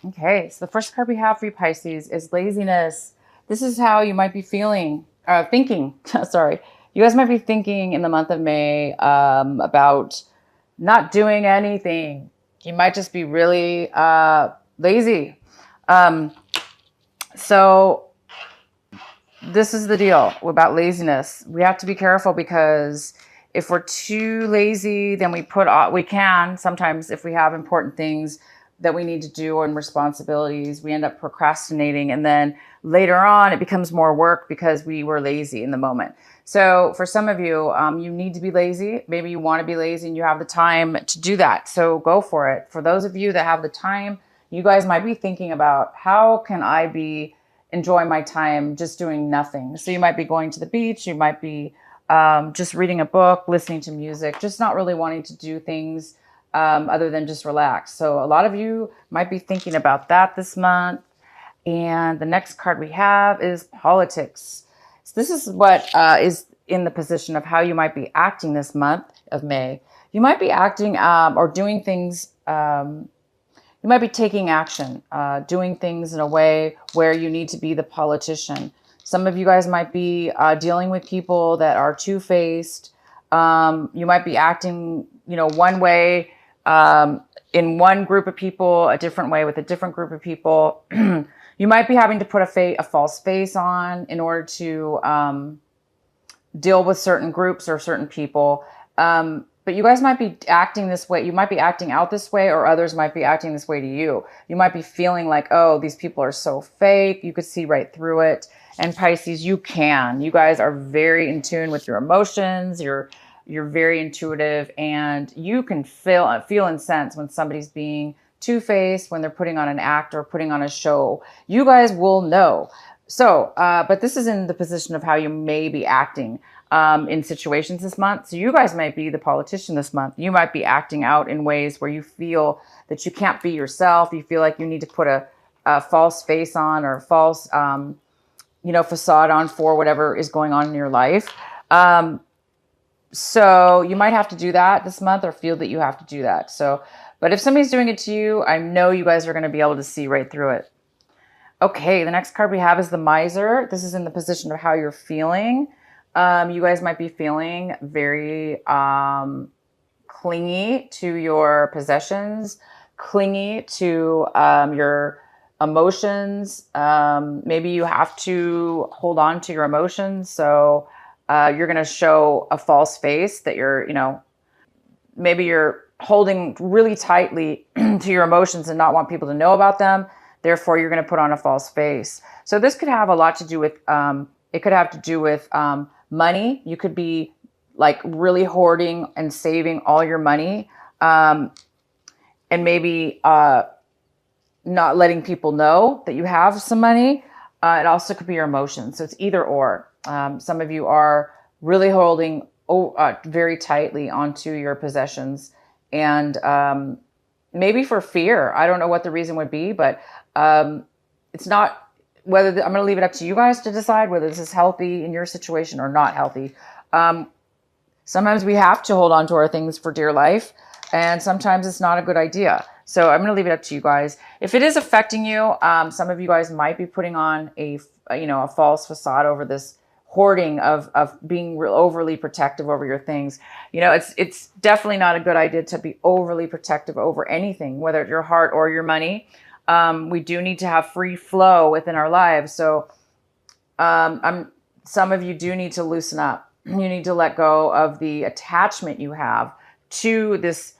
Okay, so the first card we have for you, Pisces, is laziness. This is how you might be feeling, thinking. Sorry. You guys might be thinking in the month of May about not doing anything. You might just be really lazy. Um, so this is the deal about laziness. We have to be careful because if we're too lazy, then we can sometimes, if we have important things that we need to do and responsibilities, we end up procrastinating. And then later on, it becomes more work because we were lazy in the moment. So for some of you, you need to be lazy. Maybe you want to be lazy and you have the time to do that. So go for it. For those of you that have the time, you guys might be thinking about how can I enjoy my time just doing nothing. So you might be going to the beach. You might be just reading a book, listening to music, just not really wanting to do things other than just relax. So a lot of you might be thinking about that this month. And the next card we have is politics. So this is what is in the position of how you might be acting this month of May. You might be acting or doing things. You might be taking action, doing things in a way where you need to be the politician. Some of you guys might be dealing with people that are two-faced. You might be acting, one way in one group of people, a different way with a different group of people. You might be having to put a false face on in order to deal with certain groups or certain people. But you guys might be acting this way. You might be acting out this way, or others might be acting this way to you. You might be feeling like, oh, these people are so fake. You could see right through it. And Pisces, you can. You guys are very in tune with your emotions. You're very intuitive, and you can feel and sense when somebody's being two-faced, when they're putting on an act or putting on a show. You guys will know. So, but this is in the position of how you may be acting in situations this month. So you guys might be the politician this month. You might be acting out in ways where you feel that you can't be yourself. You feel like you need to put a false face on or false, facade on for whatever is going on in your life. So you might have to do that this month or feel that you have to do that. So, but if somebody's doing it to you, I know you guys are going to be able to see right through it. Okay, the next card we have is the Miser. This is in the position of how you're feeling. You guys might be feeling very clingy to your possessions, clingy to your emotions. Maybe you have to hold on to your emotions. So you're going to show a false face that maybe you're holding really tightly to your emotions and not want people to know about them. Therefore, you're going to put on a false face. So this could have a lot to do with, it could have to do with money. You could be like really hoarding and saving all your money, and maybe not letting people know that you have some money. It also could be your emotions. So it's either or. Some of you are really holding very tightly onto your possessions, and maybe for fear. I don't know what the reason would be, but it's not I'm going to leave it up to you guys to decide whether this is healthy in your situation or not healthy. Sometimes we have to hold on to our things for dear life, and sometimes it's not a good idea. So I'm going to leave it up to you guys. If it is affecting you, some of you guys might be putting on a false facade over this hoarding of being overly protective over your things. It's definitely not a good idea to be overly protective over anything, whether it's your heart or your money. We do need to have free flow within our lives. So some of you do need to loosen up. You need to let go of the attachment you have to this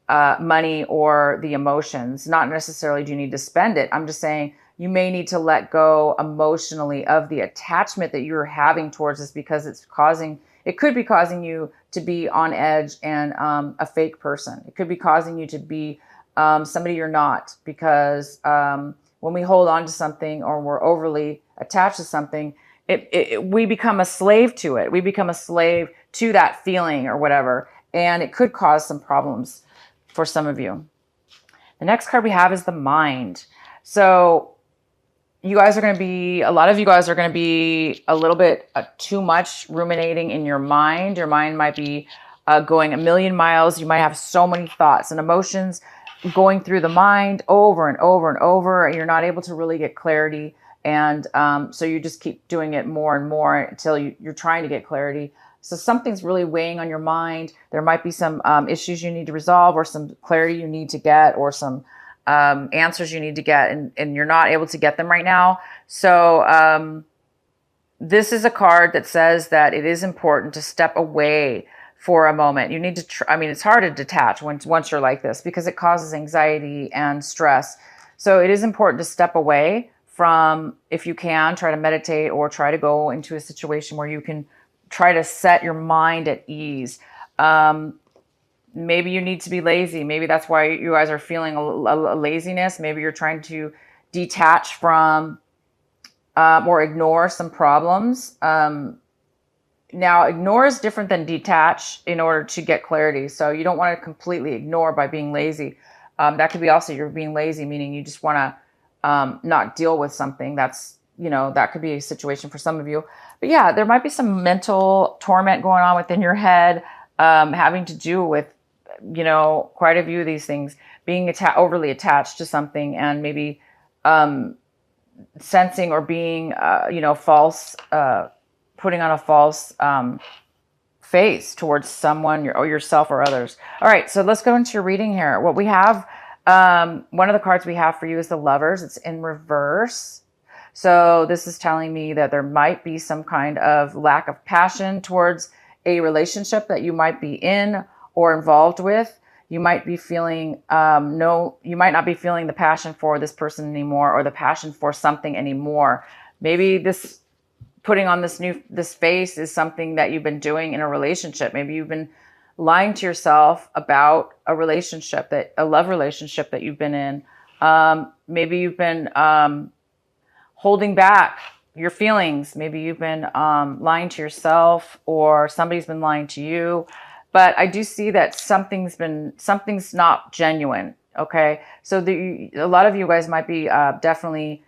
money or the emotions. Not necessarily do you need to spend it. I'm just saying you may need to let go emotionally of the attachment that you're having towards this, because it could be causing you to be on edge and a fake person. It could be causing you to be somebody you're not, because when we hold on to something or we're overly attached to something, we become a slave to it. We become a slave to that feeling or whatever, and it could cause some problems for some of you. The next card we have is the Mind. So a lot of you guys are going to be a little bit too much ruminating in your mind. Your mind might be going a million miles. You might have so many thoughts and emotions. going through the mind over and over and over, and you're not able to really get clarity. And so you just keep doing it more and more until you're trying to get clarity. So something's really weighing on your mind. There might be some issues you need to resolve, or some clarity you need to get, or some answers you need to get, and you're not able to get them right now. So this is a card that says that it is important to step away for a moment. You need to, I mean, it's hard to detach once you're like this, because it causes anxiety and stress. So it is important to step away from, if you can, try to meditate, or try to go into a situation where you can try to set your mind at ease. Maybe you need to be lazy. Maybe that's why you guys are feeling a laziness. Maybe you're trying to detach from or ignore some problems. Now, ignore is different than detach in order to get clarity. So you don't want to completely ignore by being lazy. That could be also you're being lazy, meaning you just want to not deal with something. That's, that could be a situation for some of you. But yeah, there might be some mental torment going on within your head, having to do with, quite a few of these things, being overly attached to something, and maybe sensing or being, false, putting on a false face towards someone or yourself or others. All right, so let's go into your reading here. What we have, one of the cards we have for you is the Lovers. It's in reverse. So this is telling me that there might be some kind of lack of passion towards a relationship that you might be in or involved with. You might be feeling, you might not be feeling the passion for this person anymore, or the passion for something anymore. Maybe this putting on this face is something that you've been doing in a relationship. Maybe you've been lying to yourself about a love relationship that you've been in. Maybe you've been holding back your feelings. Maybe you've been lying to yourself, or somebody's been lying to you. But I do see that something's not genuine. Okay, so a lot of you guys might be definitely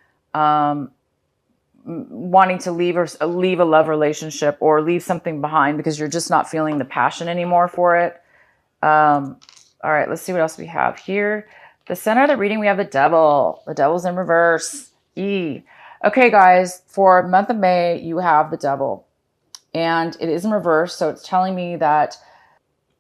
wanting to leave a love relationship, or leave something behind, because you're just not feeling the passion anymore for it. All right, let's see what else we have here. The center of the reading, we have the Devil. The Devil's in reverse. Okay, guys, for month of May, you have the Devil, and it is in reverse. So it's telling me that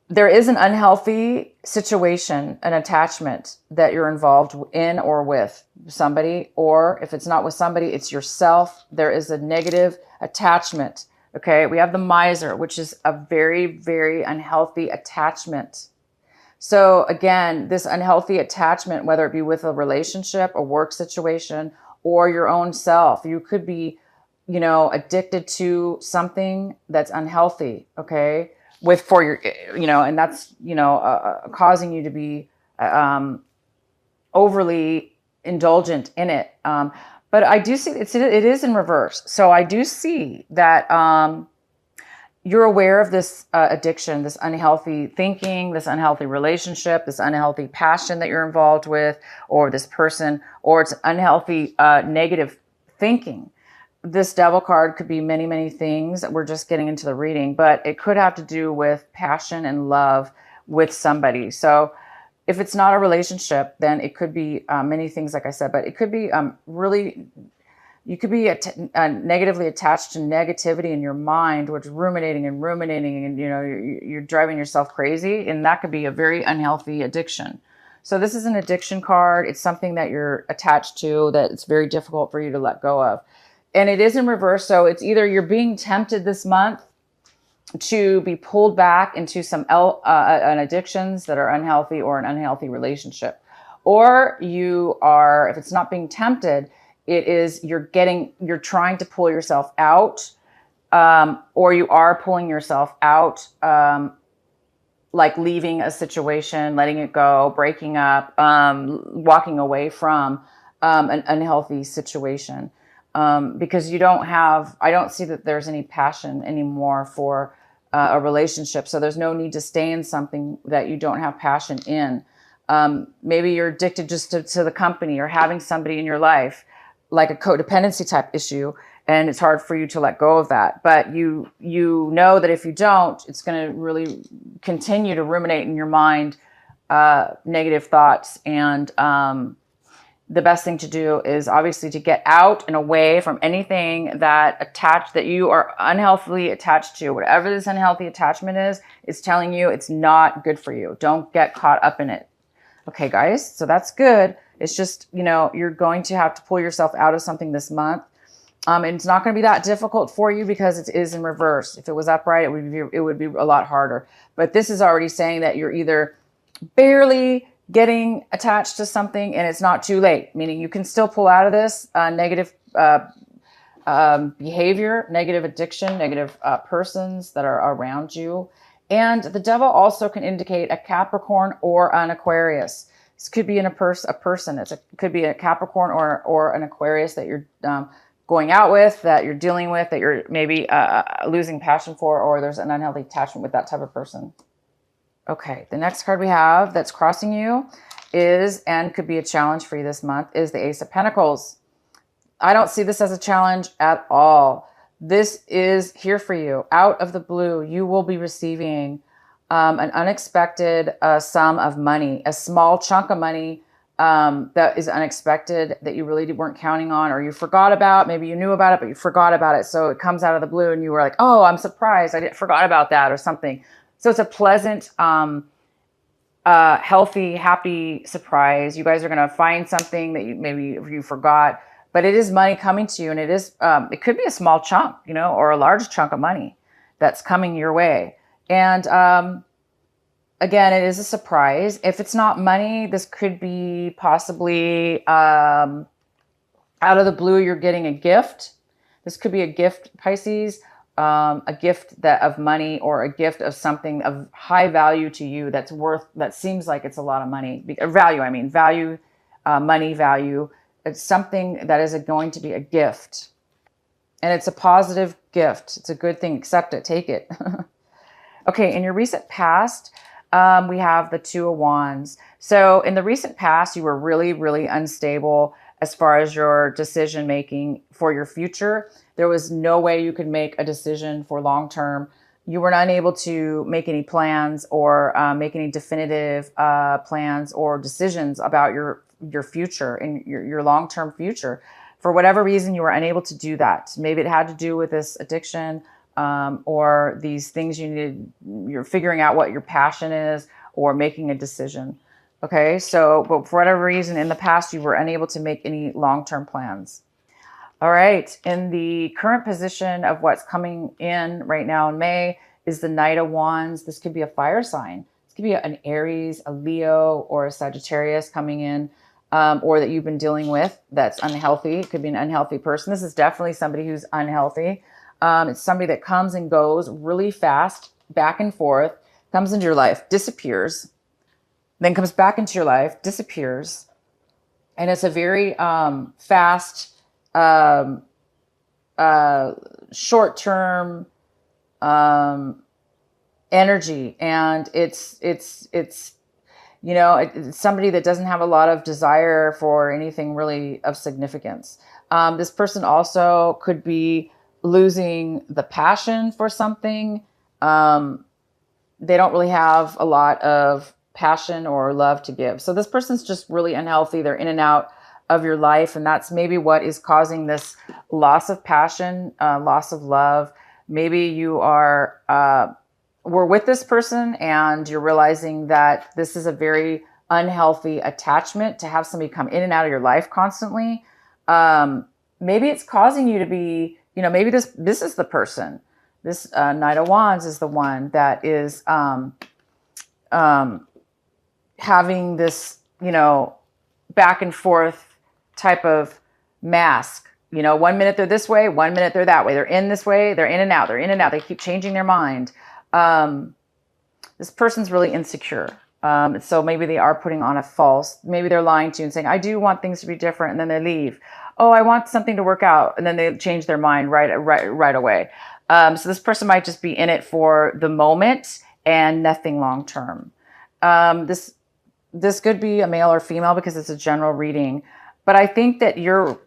there is an unhealthy situation, an attachment that you're involved in or with somebody, or if it's not with somebody, it's yourself. There is a negative attachment. Okay, we have the Miser, which is a very, very unhealthy attachment. So again, this unhealthy attachment, whether it be with a relationship, a work situation, or your own self, you could be, addicted to something that's unhealthy. Okay. And that's, causing you to be overly indulgent in it. But I do see it is in reverse. So I do see that you're aware of this addiction, this unhealthy thinking, this unhealthy relationship, this unhealthy passion that you're involved with, or this person, or it's unhealthy negative thinking. This Devil card could be many, many things. We're just getting into the reading, but it could have to do with passion and love with somebody. So if it's not a relationship, then it could be many things, like I said, but it could be you could be negatively attached to negativity in your mind, which is ruminating, and you're driving yourself crazy, and that could be a very unhealthy addiction. So this is an addiction card. It's something that you're attached to, that it's very difficult for you to let go of. And it is in reverse. So it's either you're being tempted this month to be pulled back into some addictions that are unhealthy, or an unhealthy relationship. Or you are, if it's not being tempted, it is you're trying to pull yourself out, or you are pulling yourself out, like leaving a situation, letting it go, breaking up, walking away from an unhealthy situation. Because I don't see that there's any passion anymore for a relationship. So there's no need to stay in something that you don't have passion in. Maybe you're addicted just to the company, or having somebody in your life, like a codependency type issue, and it's hard for you to let go of that. But you know that if you don't, it's going to really continue to ruminate in your mind negative thoughts. And the best thing to do is obviously to get out and away from anything that you are unhealthily attached to. Whatever this unhealthy attachment is telling you it's not good for you. Don't get caught up in it. Okay, guys, so that's good. It's just, you're going to have to pull yourself out of something this month. And it's not going to be that difficult for you because it is in reverse. If it was upright, it would be a lot harder. But this is already saying that you're either barely getting attached to something and it's not too late, meaning you can still pull out of this negative behavior, negative addiction, negative persons that are around you. And the devil also can indicate a Capricorn or an Aquarius. This could be a person. It could be a Capricorn or an Aquarius that you're going out with, that you're dealing with, that you're maybe losing passion for, or there's an unhealthy attachment with that type of person. Okay, the next card we have that's crossing you is, and could be a challenge for you this month, is the Ace of Pentacles. I don't see this as a challenge at all. This is here for you. Out of the blue, you will be receiving an unexpected sum of money, a small chunk of money that is unexpected, that you really weren't counting on, or you forgot about. Maybe you knew about it, but you forgot about it. So it comes out of the blue and you were like, oh, I'm surprised. I forgot about that or something. So it's a pleasant, healthy, happy surprise. You guys are going to find something that maybe you forgot, but it is money coming to you, and it could be a small chunk, or a large chunk of money that's coming your way. And again, it is a surprise. If it's not money, this could be possibly out of the blue. You're getting a gift. This could be a gift, Pisces. A gift of money, or a gift of something of high value to you that seems like it's a lot of money. Value, money value. It's something that is going to be a gift. And it's a positive gift. It's a good thing. Accept it. Take it. Okay, in your recent past, we have the Two of Wands. So in the recent past, you were really, really unstable as far as your decision making for your future. There was no way you could make a decision for long term. You were not able to make any plans or make any definitive plans or decisions about your future and your long term future. For whatever reason, you were unable to do that. Maybe it had to do with this addiction or these things you're figuring out what your passion is or making a decision. Okay, so, but for whatever reason in the past, you were unable to make any long-term plans. All right, in the current position of what's coming in right now in May is the Knight of Wands. This could be a fire sign. This could be an Aries, a Leo, or a Sagittarius coming in, or that you've been dealing with that's unhealthy. It could be an unhealthy person. This is definitely somebody who's unhealthy. It's somebody that comes and goes really fast, back and forth, comes into your life, disappears, then comes back into your life, disappears. And it's a very fast, short-term energy. And it's somebody that doesn't have a lot of desire for anything really of significance. This person also could be losing the passion for something. They don't really have a lot of passion or love to give. So this person's just really unhealthy. They're in and out of your life. And that's maybe what is causing this loss of passion, loss of love. Maybe you were with this person and you're realizing that this is a very unhealthy attachment to have somebody come in and out of your life constantly. Maybe it's causing you to be, maybe this is the person. This Knight of Wands is the one that is having this, back and forth type of mask. 1 minute they're this way, 1 minute they're that way. They're in this way, they're in and out, they're in and out. They keep changing their mind. This person's really insecure. So maybe they are putting on maybe they're lying to you and saying, I do want things to be different. And then they leave. Oh, I want something to work out. And then they change their mind right away. So this person might just be in it for the moment and nothing long-term. This could be a male or female because it's a general reading, but I think that you're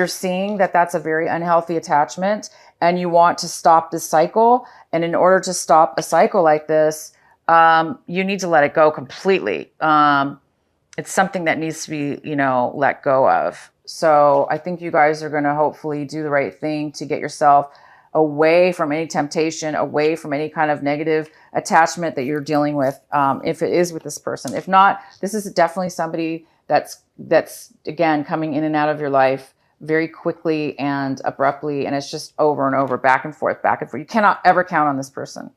seeing that that's a very unhealthy attachment and you want to stop this cycle. And in order to stop a cycle like this, you need to let it go completely. It's something that needs to be, let go of. So I think you guys are going to hopefully do the right thing to get yourself away from any temptation, away from any kind of negative attachment that you're dealing with, if it is with this person. If not, this is definitely somebody that's again coming in and out of your life very quickly and abruptly, and it's just over and over, back and forth, back and forth. You cannot ever count on this person.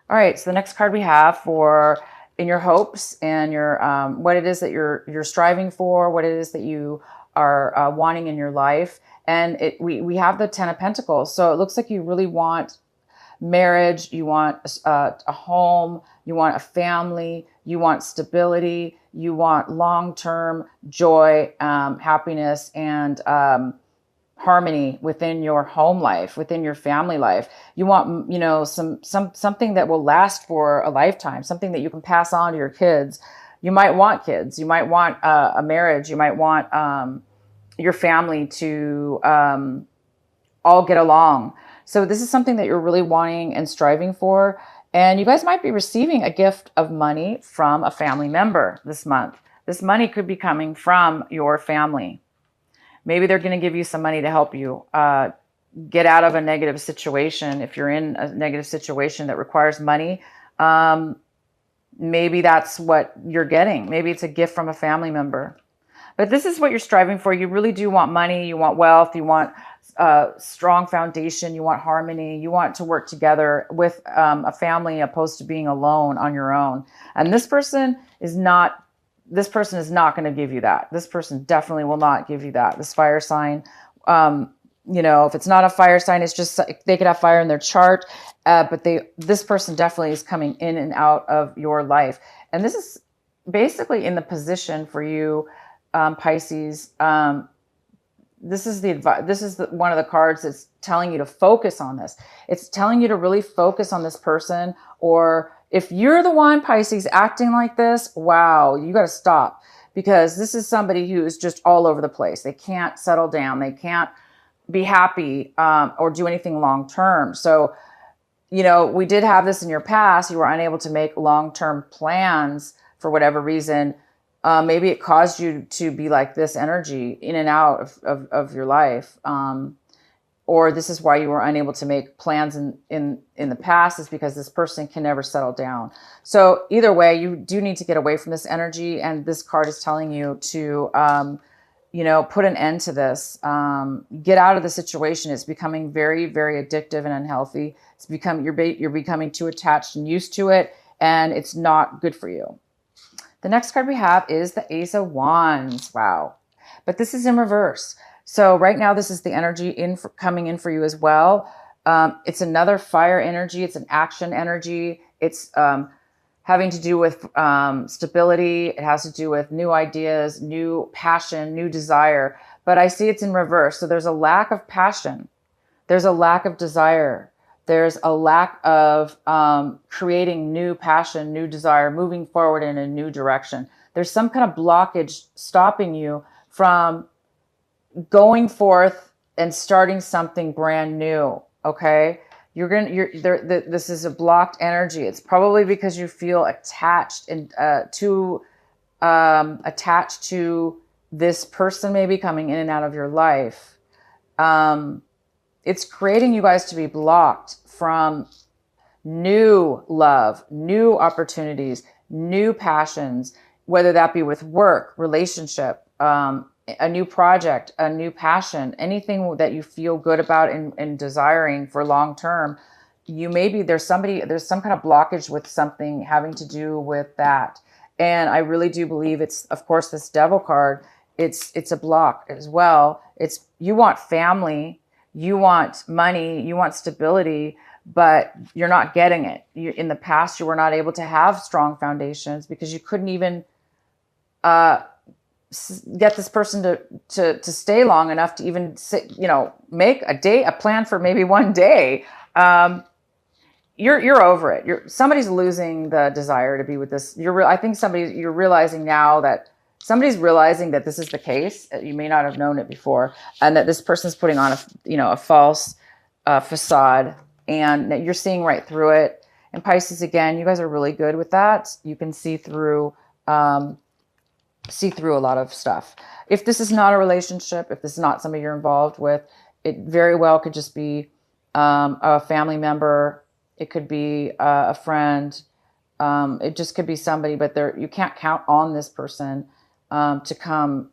All right, so the next card we have for in your hopes and your what it is that you're striving for, what it is that you are wanting in your life. And we have the Ten of Pentacles. So it looks like you really want marriage, you want a home, you want a family, you want stability, you want long-term joy, happiness, and harmony within your home life, within your family life. You want, something that will last for a lifetime, something that you can pass on to your kids. You might want kids. You might want a marriage. You might want your family to all get along. So this is something that you're really wanting and striving for. And you guys might be receiving a gift of money from a family member this month. This money could be coming from your family. Maybe they're going to give you some money to help you get out of a negative situation. If you're in a negative situation that requires money, maybe that's what you're getting. Maybe it's a gift from a family member. But this is what you're striving for. You really do want money. You want wealth. You want a strong foundation. You want harmony. You want to work together with a family opposed to being alone on your own. And this person is not going to give you that. This person definitely will not give you that. This fire sign, if it's not a fire sign, it's just they could have fire in their chart. But this person definitely is coming in and out of your life. And this is basically in the position for you, Pisces. This is one of the cards that's telling you to focus on this. It's telling you to really focus on this person. Or if you're the one, Pisces, acting like this, wow, you got to stop, because this is somebody who is just all over the place. They can't settle down. They can't be happy or do anything long term. So, we did have this in your past. You were unable to make long-term plans for whatever reason. Maybe it caused you to be like this energy in and out of your life. Or this is why you were unable to make plans in the past, is because this person can never settle down. So either way, you do need to get away from this energy. And this card is telling you to, put an end to this. Get out of the situation. It's becoming very, very addictive and unhealthy. You're becoming too attached and used to it, and it's not good for you. The next card we have is the Ace of Wands. Wow. But this is in reverse. So right now, this is the energy coming in for you as well. It's another fire energy. It's an action energy. It's having to do with stability. It has to do with new ideas, new passion, new desire. But I see it's in reverse. So there's a lack of passion. There's a lack of desire. There's a lack of creating new passion, new desire, moving forward in a new direction. There's some kind of blockage stopping you from going forth and starting something brand new. Okay. This is a blocked energy. It's probably because you feel attached and attached to this person, maybe coming in and out of your life. It's creating you guys to be blocked from new love, new opportunities, new passions, whether that be with work, relationship, a new project, a new passion, anything that you feel good about and desiring for long term. There's some kind of blockage with something having to do with that. And I really do believe it's, of course, this Devil card. It's a block as well. You want family, you want money, you want stability, but you're not getting it. In the past, you were not able to have strong foundations because you couldn't even get this person to stay long enough to even make a plan for maybe one day. You're over it. Somebody's losing the desire to be with this. I think you're realizing now that somebody's realizing that this is the case. You may not have known it before, and that this person's putting on a false facade, and that you're seeing right through it. And Pisces, again, you guys are really good with that. You can see through a lot of stuff. If this is not a relationship, if this is not somebody you're involved with, it very well could just be a family member. It could be a friend. It just could be somebody, but you can't count on this person to come,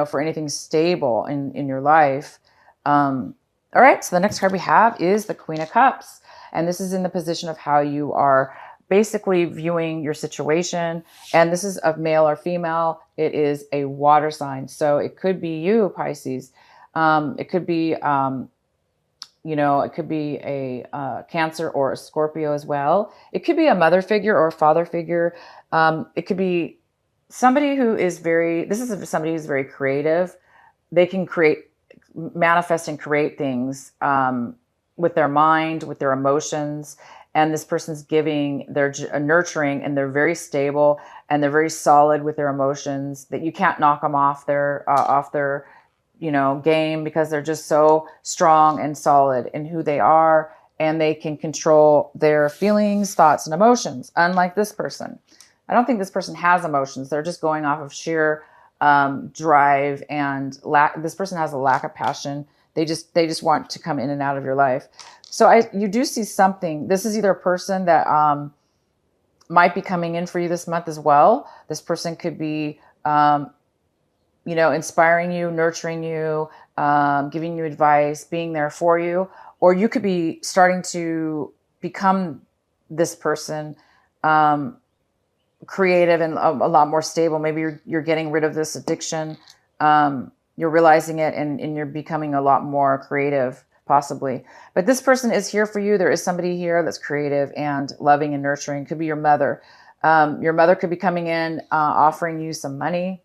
for anything stable in your life. All right, so the next card we have is the Queen of Cups. And this is in the position of how you are basically viewing your situation. And this is of male or female. It is a water sign. So it could be you, Pisces. It could be, it could be a Cancer or a Scorpio as well. It could be a mother figure or a father figure. It could be somebody who is somebody who's very creative. They can manifest and create things with their mind, with their emotions. And this person's they're nurturing, and they're very stable, and they're very solid with their emotions, that you can't knock them off their game, because they're just so strong and solid in who they are, and they can control their feelings, thoughts, and emotions. Unlike this person. I don't think this person has emotions. They're just going off of sheer drive and this person has a lack of passion. They just want to come in and out of your life. So you do see something. This is either a person that might be coming in for you this month as well. This person could be, inspiring you, nurturing you, giving you advice, being there for you, or you could be starting to become this person, creative and a lot more stable. Maybe you're getting rid of this addiction. You're realizing it, and you're becoming a lot more creative, possibly. But this person is here for you. There is somebody here that's creative and loving and nurturing. Could be your mother. Your mother could be coming in, offering you some money.